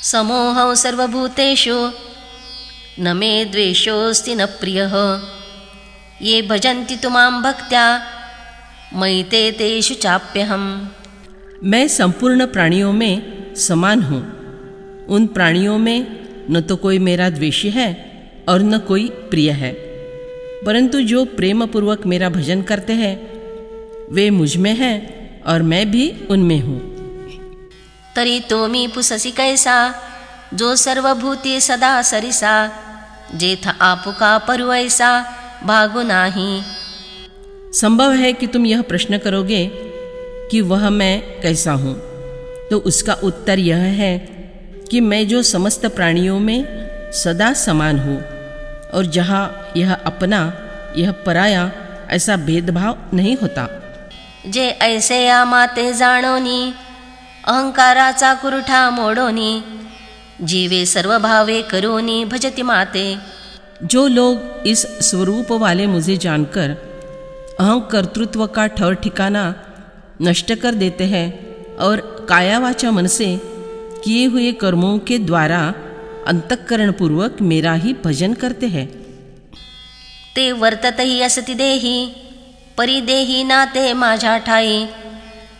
समोहं सर्वभूतेषु न मे द्वेषोऽस्ति न प्रियः ये भजन्ति तु मां भक्त्या मयि ते तेषु चाप्यहम्। मैं संपूर्ण प्राणियों में समान हूँ। उन प्राणियों में न तो कोई मेरा द्वेषी है और न कोई प्रिय है, परंतु जो प्रेम पूर्वक मेरा भजन करते हैं वे मुझ में हैं और मैं भी उनमें हूँ। तरी तोमी पुससी कैसा जो सर्वभूति सदा सरिसा जेथ आपुका परवैसा भागु नाही। संभव है कि तुम यह प्रश्न करोगे कि वह मैं कैसा हूँ, तो उसका उत्तर यह है कि मैं जो समस्त प्राणियों में सदा समान हूँ और जहाँ यह अपना यह पराया ऐसा भेदभाव नहीं होता। जे ऐसे या माते जाणोनी अहंकाराचा कुरुठा मोडोनी जीवे सर्व भावे करोनी भजति माते। जो लोग इस स्वरूप वाले मुझे जानकर अहंकर्तृत्व का ठौर ठिकाना नष्ट कर देते हैं और काया वाचा मन से किए हुए कर्मों के द्वारा अंतःकरण पूर्वक मेरा ही भजन करते हैं। ते वर्ततहि असति देही परिदेही नाते माझ्या ठाई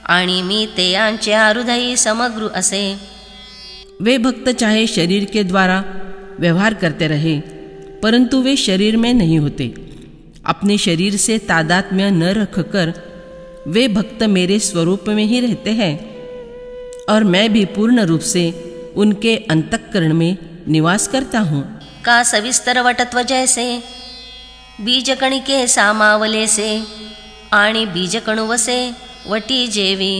आणि मी ते यांच्या हृदयी समग्र असे। वे भक्त चाहे शरीर के द्वारा व्यवहार करते रहे, परंतु वे शरीर में नहीं होते। अपने शरीर से तादात्म्य न रखकर वे भक्त मेरे स्वरूप में ही रहते हैं और मैं भी पूर्ण रूप से उनके अंतःकरण में निवास करता हूँ। का सविस्तर वटत्व जैसे बीजकणि के सामावले से आणि बीजकणु वसे वटी जेवी।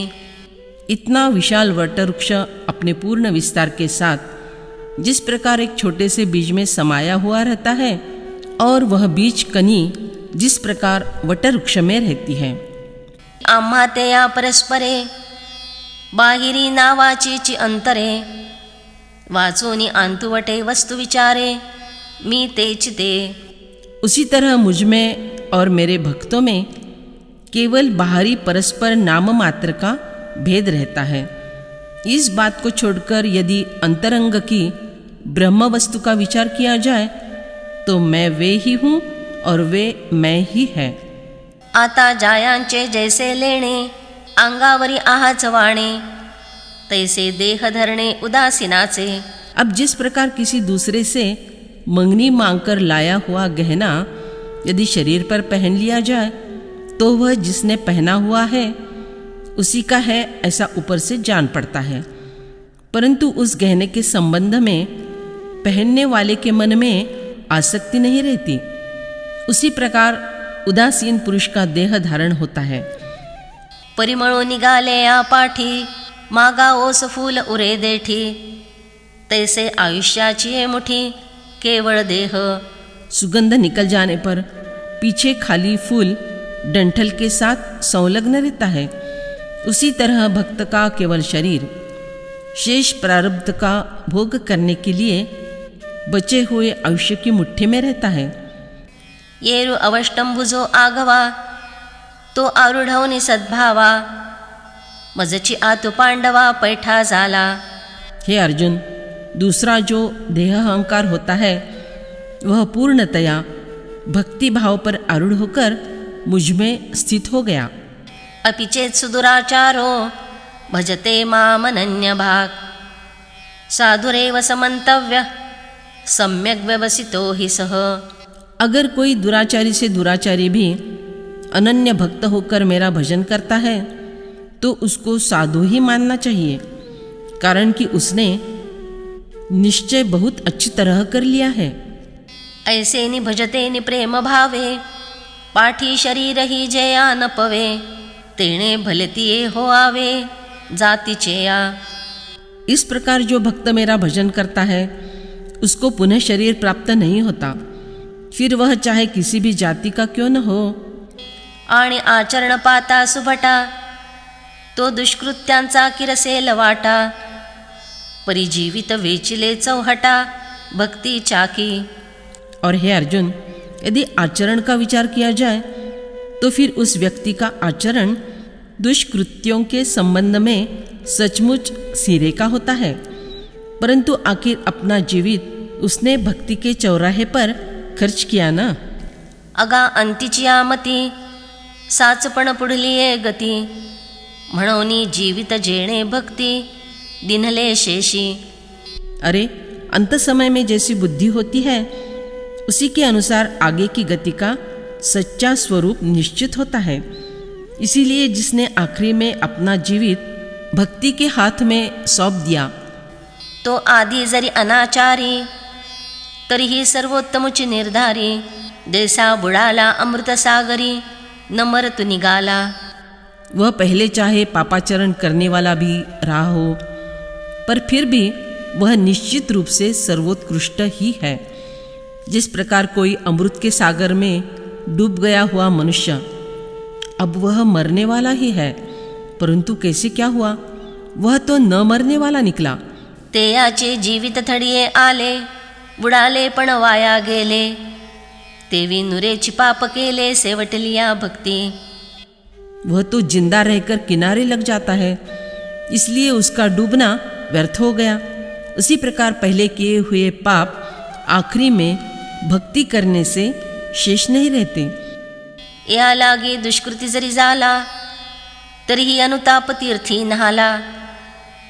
इतना विशाल वटवृक्ष अपने पूर्ण विस्तार के साथ जिस प्रकार एक छोटे से बीज में समाया हुआ रहता है और वह बीज कनी जिस प्रकार वटवृक्ष में रहती है। आम्हा ते या परस्परे बाहिरी नावाचीची अंतरे वाचूनी आंतुवटे वस्तु विचारे मी तेच ते। उसी तरह मुझ में और मेरे भक्तों में केवल बाहरी परस्पर नाम मात्र का भेद रहता है। इस बात को छोड़कर यदि अंतरंग की ब्रह्म वस्तु का विचार किया जाए तो मैं वे ही हूँ और वे मैं ही है। आता जायांचे जैसे लेणे अंगावरी आहाच वाणे तैसे देह धरणे उदासीनाचे। अब जिस प्रकार किसी दूसरे से मंगनी मांगकर लाया हुआ गहना यदि शरीर पर पहन लिया जाए तो वह जिसने पहना हुआ है उसी का है ऐसा ऊपर से जान पड़ता है, परंतु उस गहने के संबंध में पहनने वाले के मन में आसक्ति नहीं रहती। उसी प्रकार उदासीन पुरुष का देह धारण होता है। परिमळो निघाले या पाठी मागा ओस फूल उरे देठी तैसे आयुष्याची मुठी केवळ देह। सुगंध निकल जाने पर पीछे खाली फूल डंठल के साथ संलग्न रहता है। उसी तरह भक्त का केवल शरीर शेष प्रारब्ध का भोग करने के लिए बचे हुए आयुष्य की मुट्ठी में रहता है। येरु अवष्टंभुजो आगवा तो आरूढवनी सद्भावा मजची आतु पांडवा पैठा झाला। हे अर्जुन, दूसरा जो देह अहंकार होता है वह पूर्णतया भक्ति भाव पर आरूढ़ होकर मुझ में स्थित हो गया। अपि चेत् सुदुराचारो भजते मामनन्य भाग साधुरेव समन्तव्य सम्यक व्यवसितो हि सह। अगर कोई दुराचारी से दुराचारी भी अनन्य भक्त होकर मेरा भजन करता है तो उसको साधु ही मानना चाहिए, कारण कि उसने निश्चय बहुत अच्छी तरह कर लिया है। ऐसे नि भजते नि प्रेम भावे पाठी शरीर ही जया न पवे तेणे भलतिये हो आवे जातीचे या। इस प्रकार जो भक्त मेरा भजन करता है उसको पुनः शरीर प्राप्त नहीं होता, फिर वह चाहे किसी भी जाति का क्यों न हो। आणि आचरण पाता सुभटा तो दुष्कृत्यांचा किरसेल वाटा परिजीवित वेचिले चौहटा भक्ति चाकी। और हे अर्जुन, यदि आचरण का विचार किया जाए तो फिर उस व्यक्ति का आचरण दुष्कृत्यों के संबंध में सचमुच सिरे का होता है। परंतु आखिर अपना जीवित उसने भक्ति के चौराहे पर खर्च किया ना। अगा अंतीची आमती साचपण पुढली गती, म्हणोनी जीवित जेणे भक्ति दिनले शेषी। अरे अंत समय में जैसी बुद्धि होती है उसी के अनुसार आगे की गति का सच्चा स्वरूप निश्चित होता है। इसीलिए जिसने आखिरी में अपना जीवित भक्ति के हाथ में सौंप दिया, तो आधी जरी अनाचारी तरीही सर्वोत्तमुची निर्धारी, जैसा बुडाला अमृत सागरी न मरतु निगाला। वह पहले चाहे पापाचरण करने वाला भी रहा हो, पर फिर भी वह निश्चित रूप से सर्वोत्कृष्ट ही है। जिस प्रकार कोई अमृत के सागर में डूब गया हुआ मनुष्य, अब वह मरने वाला ही है, परंतु कैसे क्या हुआ, वह तो न मरने वाला निकला। ते याचे जीवित थडिये आले, बुडाले पण वाया गेले, तेवी नुरेची पाप केले, सेवटलिया भक्ति। वह तो जिंदा रहकर किनारे लग जाता है, इसलिए उसका डूबना व्यर्थ हो गया। उसी प्रकार पहले किए हुए पाप आखिरी में भक्ति करने से शेष नहीं रहते। या लागे दुष्कृती जरी झाला, तरीही अनुताप तीर्थी नहाला,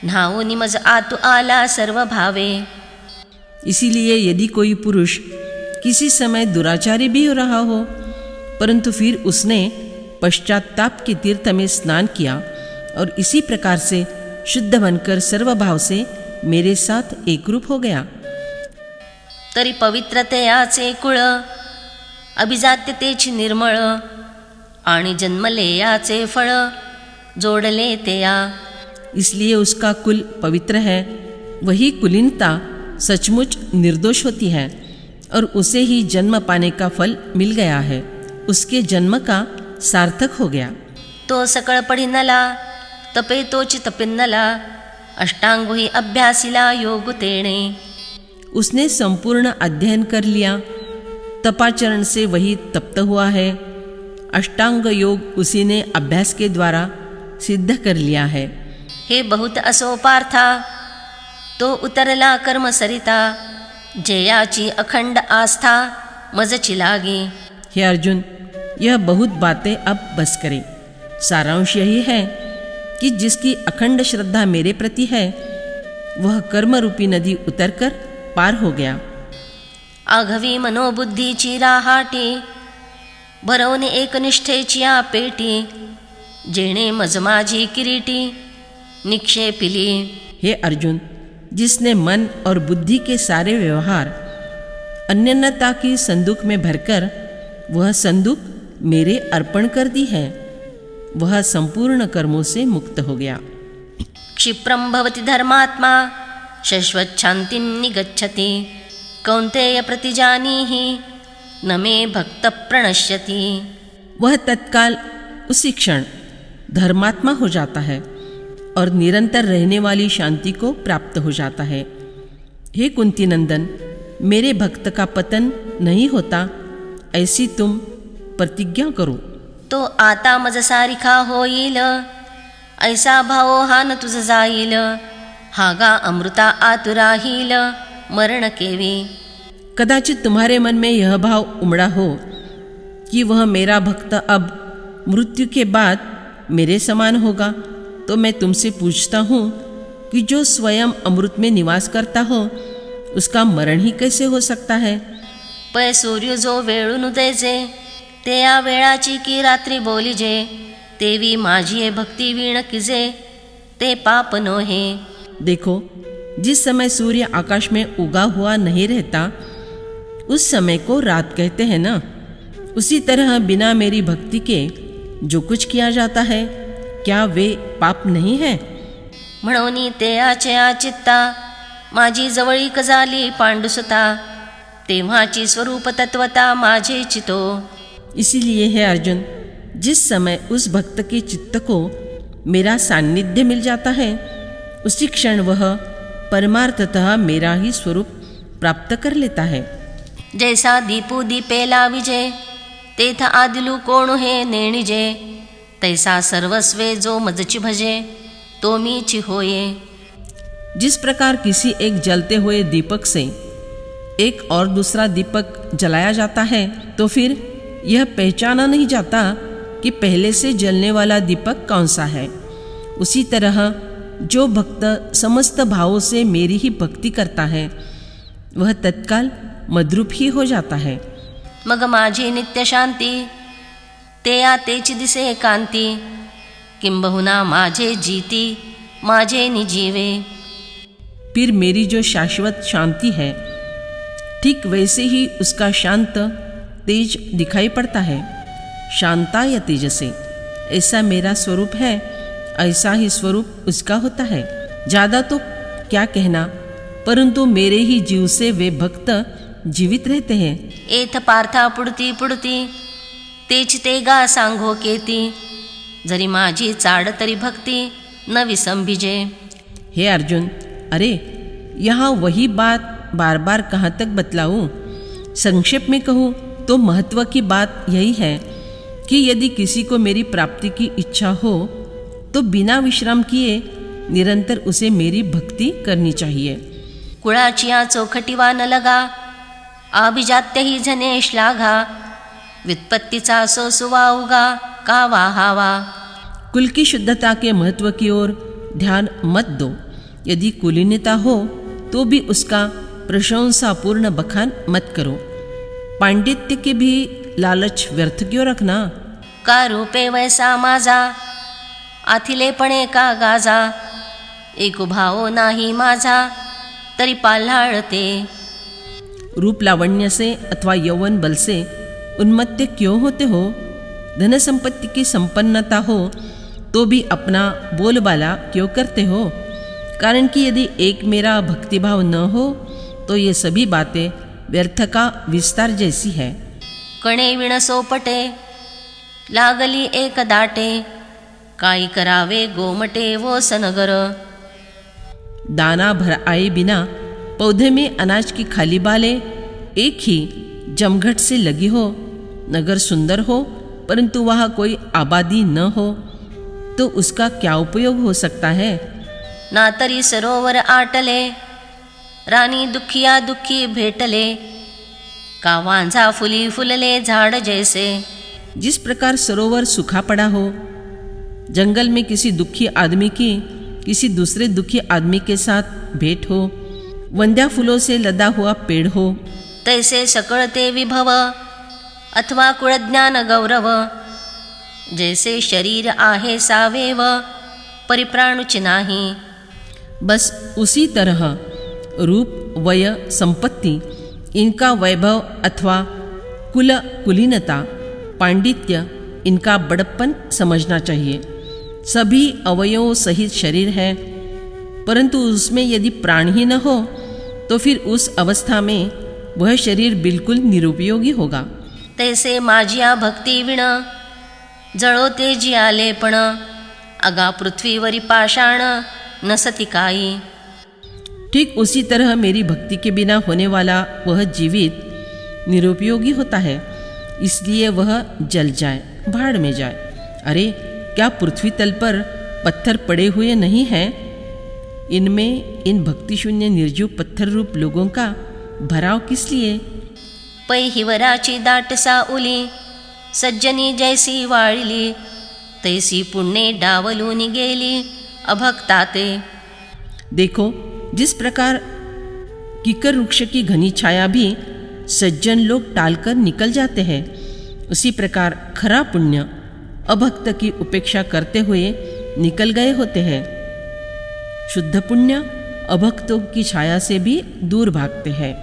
न्हावूनी मज आतु आला सर्व भावे। इसीलिए यदि कोई पुरुष किसी समय दुराचारी भी हो रहा हो, परंतु फिर उसने पश्चाताप के तीर्थ में स्नान किया और इसी प्रकार से शुद्ध बनकर सर्वभाव से मेरे साथ एकरूप हो गया, तरी पवित्रतेयाचे कुळ, अभिजात्यतेची निर्मळ, आणि जन्मले याचे फळ, जोडले तेया। इसलिए उसका कुल पवित्र है, वही कुलीनता सचमुच निर्दोष होती है और उसे ही जन्म पाने का फल मिल गया है, उसके जन्म का सार्थक हो गया। तो सकळ पढिनला, तपे तोची तपिन्नला, अष्टांगोही अभ्यासिला योग तेणे। उसने संपूर्ण अध्ययन कर लिया, तपाचरण से वही तप्त हुआ है, अष्टांग योग उसी ने अभ्यास के द्वारा सिद्ध कर लिया है। हे बहुत असो पार्था, तो उतरला कर्म सरिता, जयाची अखंड आस्था मजची लागी। हे अर्जुन, यह बहुत बातें अब बस करे। सारांश यही है कि जिसकी अखंड श्रद्धा मेरे प्रति है, वह कर्म रूपी नदी उतरकर पार हो गया। आघवी मनोबुद्धीची राहाटी, भरवणे एकनिष्ठेची या पेटी, जेणे मज माझी किरीटी निक्षेपिली। हे अर्जुन, जिसने मन और बुद्धि के सारे व्यवहार अन्यन्नता की संदूक में भरकर वह संदूक मेरे अर्पण कर दी है, वह संपूर्ण कर्मों से मुक्त हो गया। क्षिप्रं भवति धर्मात्मा, शश्वत शांतिं निगच्छति, कौन्तेय प्रतिजानीहि, न मे भक्त प्रणश्यति। वह तत्काल उसी क्षण धर्मात्मा हो जाता है और निरंतर रहने वाली शांति को प्राप्त हो जाता है। हे कुंती नंदन, मेरे भक्त का पतन नहीं होता, ऐसी तुम प्रतिज्ञा करो। तो आता मज सारिखा होईल, ऐसा भावो हा न तुझ जाईल, हागा अमृता आतुराहील, मरण केवी। कदाचित तुम्हारे मन में यह भाव उमड़ा हो कि वह मेरा भक्त अब मृत्यु के बाद मेरे समान होगा, तो मैं तुमसे पूछता हूँ कि जो स्वयं अमृत में निवास करता हो, उसका मरण ही कैसे हो सकता है। पै सूर्य जो वेळून उदेजे, ते या वेळाची की रात्री बोलिजे, तेवी माझी भक्ती वीण किजे, ते पाप नोहे। देखो, जिस समय सूर्य आकाश में उगा हुआ नहीं रहता, उस समय को रात कहते हैं ना। उसी तरह बिना मेरी भक्ति के जो कुछ किया जाता है, क्या वे पाप नहीं है। म्हणोनी ते आचया चित्ता, माझी जवळीक झाली पांडुसुता, तेव्हाची स्वरूप तत्वता माझे चितो। इसीलिए है अर्जुन, जिस समय उस भक्त के चित्त को मेरा सान्निध्य मिल जाता है, उसी क्षण वह परमार्थतः मेरा ही स्वरूप प्राप्त कर लेता है। जैसा दीपू दीपेला विजे, तेथ आदिलू कोण हे नेणिजे, तैसा सर्वस्वे जो मजची भजे, तो मीची होये। जिस प्रकार किसी एक जलते हुए दीपक से एक और दूसरा दीपक जलाया जाता है तो फिर यह पहचाना नहीं जाता कि पहले से जलने वाला दीपक कौन सा है। उसी तरह जो भक्त समस्त भावों से मेरी ही भक्ति करता है वह तत्काल मद्रूप ही हो जाता है। मग माझी नित्य शांती ते या तेची दिसे कांती, किंबहुना माझे जीती माझे निजीवे। फिर मेरी जो शाश्वत शांति है ठीक वैसे ही उसका शांत तेज दिखाई पड़ता है। शांता या तेजसे, ऐसा मेरा स्वरूप है, ऐसा ही स्वरूप उसका होता है। ज़्यादा तो क्या कहना, परंतु मेरे ही जीव से वे भक्त जीवित रहते हैं। एथ पार्था पुडती पुडती तेच ते गा सांगो केती, जरी माझी चाड तरी भक्ती न विसंभिजे। हे अर्जुन, अरे यहाँ वही बात बार बार कहाँ तक बतलाऊं? संक्षेप में कहूँ तो महत्व की बात यही है कि यदि किसी को मेरी प्राप्ति की इच्छा हो तो बिना विश्राम किए निरंतर उसे मेरी भक्ति करनी चाहिए। कुळाची या चौखटीवा न लगा, अभिजात्य ही जने श्लाघा, व्युत्पत्तीचा सो सुवा उगा का वाहावा। कुल की शुद्धता के महत्व की ओर ध्यान मत दो। यदि कुलीनता हो तो भी उसका प्रशंसापूर्ण बखान मत करो। पांडित्य के भी लालच व्यर्थ क्यों रखना। का रूपे वैसा माझा, आथिलेपणे का गाजा, एक भाव नाही माझा तरी पाल्हाळते। रूप लावण्य से अथवा यौवन बल से उन्मत्त क्यों होते हो? धन संपत्ति की संपन्नता हो तो भी अपना बोलबाला क्यों करते हो? कारण कि यदि एक मेरा भक्तिभाव न हो तो ये सभी बातें व्यर्थ का विस्तार जैसी है। कणे विण सोपटे लागली एक दाटे, काई करावे गोमटे वो सनगर। दाना भर आए बिना पौधे में अनाज की खाली बालें एक ही जमघट से लगी हो, नगर सुंदर हो परंतु वहाँ कोई आबादी न हो तो उसका क्या उपयोग हो सकता है? ना तरी सरोवर आटले, रानी दुखिया दुखी भेटले, का वांझा फुली फुलले झाड़ जैसे। जिस प्रकार सरोवर सूखा पड़ा हो, जंगल में किसी दुखी आदमी की किसी दूसरे दुखी आदमी के साथ भेंट हो, वंद्या फूलों से लदा हुआ पेड़ हो, तैसे सकळते विभव अथवा कुळज्ञान गौरव, जैसे शरीर आहे सावेव परिप्राणुच नाही। बस उसी तरह रूप वय संपत्ति इनका वैभव अथवा कुलीनता पांडित्य इनका बड़प्पन समझना चाहिए। सभी अवयवों सहित शरीर है परंतु उसमें यदि प्राण ही न हो तो फिर उस अवस्था में वह शरीर बिल्कुल निरुपयोगी होगा। तैसे माझिया भक्ती विण जळोते जियाले पण, अगा पृथ्वीवरी पाषाण नसती काई। ठीक उसी तरह मेरी भक्ति के बिना होने वाला वह जीवित निरुपयोगी होता है, इसलिए वह जल जाए, भाड़ में जाए। अरे क्या पृथ्वी तल पर पत्थर पड़े हुए नहीं हैं? इनमें इन भक्ति शून्य निर्जीव पत्थर रूप लोगों का भराव किस लिए? पै हिवराची दाट साउली, सज्जनी जैसी वाळली, तैसी पुण्ये डावलूनी गेली अभक्ताते। देखो, जिस प्रकार कीकर वृक्ष की घनी छाया भी सज्जन लोग टालकर निकल जाते हैं, उसी प्रकार खरा पुण्य अभक्त की उपेक्षा करते हुए निकल गए होते हैं। शुद्ध पुण्य अभक्तों की छाया से भी दूर भागते हैं।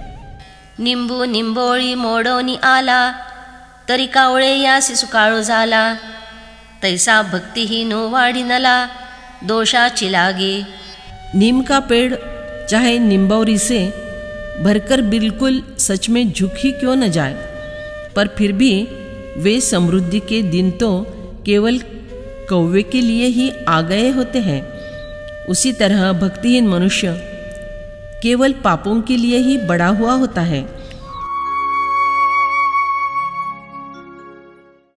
निंबू निंबोळी मोडोनी आला, तरी कावळे यासी सुकाळू झाला, तैसा भक्तिहीनो वाढिनला दोषाची लागे। नीम का पेड़ चाहे निम्बौरी से भरकर बिल्कुल सच में झुक ही क्यों न जाए, पर फिर भी वे समृद्धि के दिन तो केवल कौवे के लिए ही आ गए होते हैं। उसी तरह भक्तिहीन मनुष्य केवल पापों के लिए ही बड़ा हुआ होता है।